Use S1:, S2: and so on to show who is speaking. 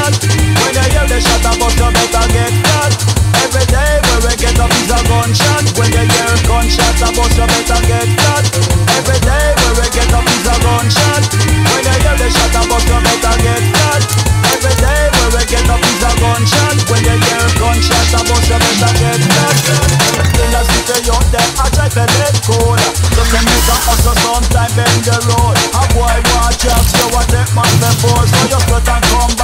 S1: fat. When you hear the shot, I bust you better get fat. Every day where we get up is a gunshot. When you hear gunshot, I bust you better get fat. Every day where we get up is a gunshot. When you hear the shot, I bust you better get fat. Every day where we get up is a gunshot. When you hear gunshot, I bust you better get fat. In the city out there, I try to let cool. Just to make a hustle sometime bend the road. A boy watch out, so I take my force. So just let and come back.